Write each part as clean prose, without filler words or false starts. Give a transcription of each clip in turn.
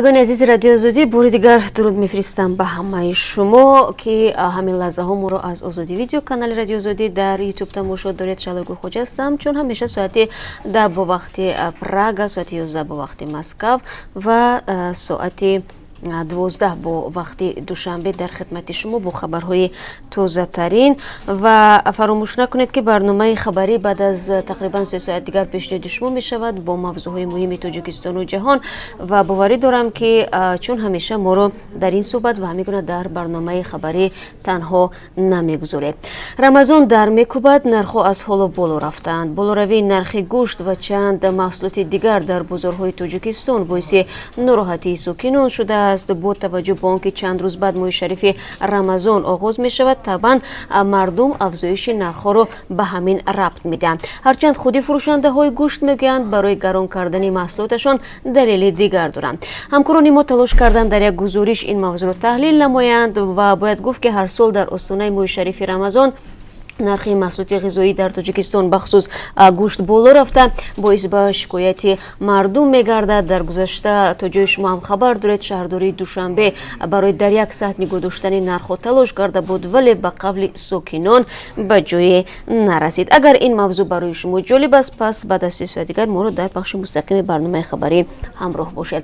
شنوندگان عزیز رادیو آزادی باری دیگر درود میفرستم به همه شما که همین لحظه ها ما رو از آزادی ویدیو کانال رادیو آزادی در یوتیوب تماشا دارید. شلوگو خوش هستم چون همیشه ساعت 10 با وقت پراگ، ساعت 11 با وقت مسکو و ساعت 12 با وقت دوشنبه در خدمت شما با خبرهای تازه ترین و فراموش نکنید که برنامه خبری بعد از تقریبا 3 ساعت دیگر پیشنهاد شما می شود با موضوعهای مهم تاجیکستان و جهان و باوری دارم که چون همیشه ما رو در این صحبت و همیگونه در برنامه خبری تنها نمیگذارید. رمضان در میکوبت نرخ از حالا بالا رفتند. بالاروی نرخ گوشت و چند محصولات دیگر در بازارهای تاجیکستان باعث ناراحتی ساکنان شده است. با توجه به آنکه چند روز بعد ماه شریف رمضان آغاز می شود، طبعا مردم افزایش نرخ را به همین ربط میدن. هرچند خودی فروشنده های گوشت میگویند برای گران کردن محصولاتشان دلیل دیگر دارند. همکاران ما تلاش کردند در یک گزارش این موضوع را تحلیل نمایند و باید گفت که هر سال در آستانه ماه شریف رمضان نرخ محصولات غذایی در تاجیکستان بخصوص گوشت بالا رفته باعث به شکایت مردم میگردد. در گذشته تا جای شما هم خبر دارید شهرداری دوشنبه برای در یک ساعت نگاه داشتن نرخ تلاش کرده بود ولی به قبل ساکنان به جای نرسید. اگر این موضوع برای شما جالب است پس بعد از 3 ساعت دیگر ما رو در بخش مستقیم برنامه خبری همراه باشید.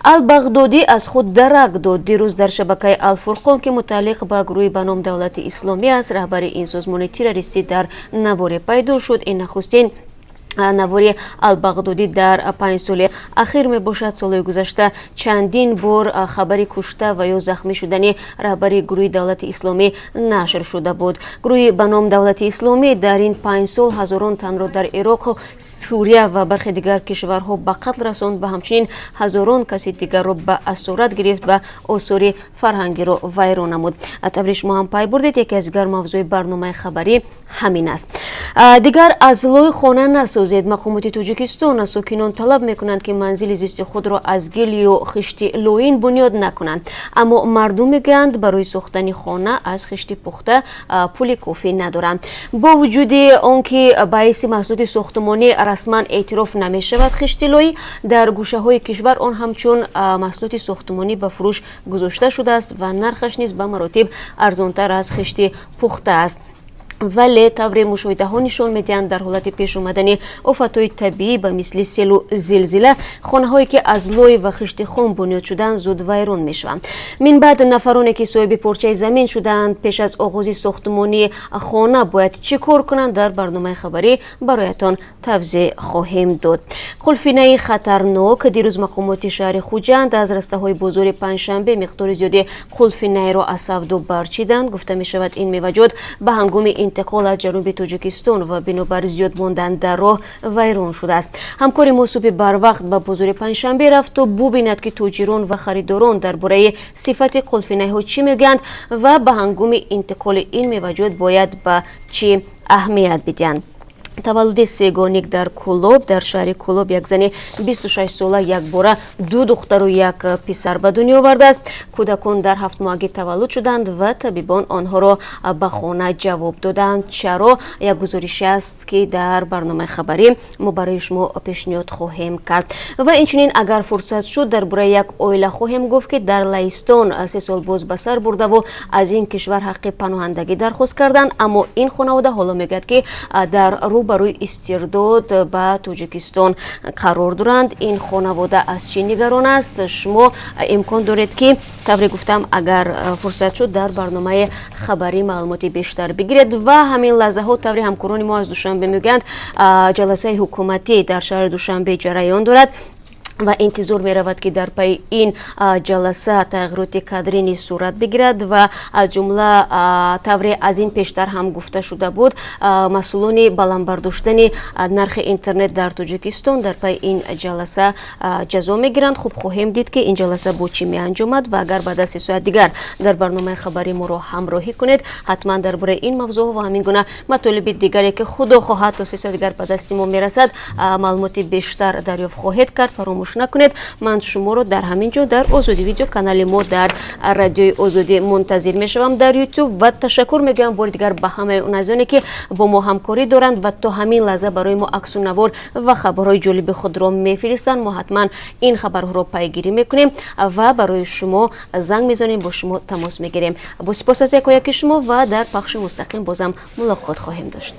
البغدادی از خود درک داد. دیروز در شبکه الفرقان که متعلق به گروه به نام دولت اسلامی است رهبر این سازمان تروریستی در نواری پیدا شد. این نخستین نواری البغدادی در 5 سال اخیر می باشد. سال گذشته چندین بار خبری کشته و یا زخمی شدن رهبر گروه دولت اسلامی نشر شده بود. گروه به نام دولت اسلامی در این 5 سال هزاران تن را در عراق، سوریه و برخی دیگر کشورها به قتل رساند و همچنین هزاران کسی دیگر را به اسارت گرفت و آثار فرهنگی را ویران نمود. طبعا شما هم پی بردید یکی از دیگر موضوع برنامه خبری همین است. دیگر از لای خانه نسازید. مقامات تاجیکستان از ساکنان طلب میکنند که منزل زیست خود را از گل یا خشت لوین بنیاد نکنند، اما مردم میگویند برای ساختن خانه از خشت پخته پول کافی ندارند. با وجود آنکه باعث محصولات ساختمانی رسما اعتراف نمی شود، خشت لوی در گوشه های کشور آن همچون محصولات ساختمانی به فروش گذاشته شده است و نرخش نیز به مراتب ارزانتر از خشت پخته است. ولی طور مشاهده ها نشان میدهند در حالت پیش آمدن آفت‌های طبیعی به مثل سیل و زلزله خانه هایی که از لوی و خشت خام بنیاد شدند زود ویران میشوند. من بعد نفرانی که صاحب پارچه زمین شدند پیش از آغاز ساختمانی خانه باید چه کار کنند در برنامه خبری برایتان توضیح خواهیم داد. قلفینه خطرناک. دیروز مقامات شهر خوجند از رسته های بازار پنجشنبه مقدار زیادی قلفینه را از سودا برچیدند. گفته می شود این میوجود به هنگام انتقال از جنوب تاجیکستان و بنابر زیاد ماندن در راه ویران شده است. همکار ما صبح بر وقت به بازار پنجشنبه رفت و ببیند که تاجران و خریداران درباره صفت قلفینه ها چی میگویند و به هنگام انتقال این میوجود باید به چی اهمیت بدهند. تولد سگانیک در کولوب در شهر کولوب یک زن 26 ساله یک باره 2 دختر و یک پسر به دنیا آورده است. کودکان در 7 ماهگی تولد شدند و طبیبان آنها را به خانه جواب دادند. چرا؟ یک گزارش است که در برنامه خبری ما برای شما پیشنهاد خواهیم کرد و اینچنین اگر فرصت شد درباره یک عائله خواهیم گفت که در لهستان 3 سال باز به سر برده و از این کشور حق پناهندگی درخواست کردند، اما این خانواده حالا میگوید که در برای استرداد به تاجیکستان قرار دارند. این خانواده از چی نگران است؟ شما امکان دارید که طور گفتم اگر فرصت شد در برنامه خبری معلوماتی بیشتر بگیرید و همین لحظه ها طور همکاران ما از دوشنبه میگویند جلسه حکومتی در شهر دوشنبه جریان دارد و انتظار می رود که در پی این جلسه تغییرات کادری نیز صورت بگیرد و از جمله طور از این پیشتر هم گفته شده بود مسئولان بلند برداشتن نرخ اینترنت در تاجیکستان در پی این جلسه جزا می گیرند. خوب خواهیم دید که این جلسه با چی می انجامد و اگر بعد از 3 ساعت دیگر در برنامه خبری ما را همراهی کنید حتما درباره این موضوع و همین گونه مطالب دیگری که خدا خواهد تا 3 ساعت دیگر به دست ما می رسد معلومات بیشتر دریافت خواهید کرد. فراموش фаромӯш накунед. ман шуморо дар ҳамин ҷо дар озодӣ видео канали мо дар радиои озодӣ мунтазир мешавам дар ютуб ва ташаккур мегӯям бори дигар ба ҳамаи оназоне ки бо мо ҳамкорӣ доранд ва то ҳамин лаҳза барои мо аксунавор ва хабарҳои ҷолиби худро мефиристанд. мо ҳатман ин хабарҳоро пайгирӣ мекунем ва барои шумо занг мезанем, бо шумо тамос мегирем. бо сипос аз якояки шумо ва дар пахши мустақим бозам мулоқот хоҳем дошт.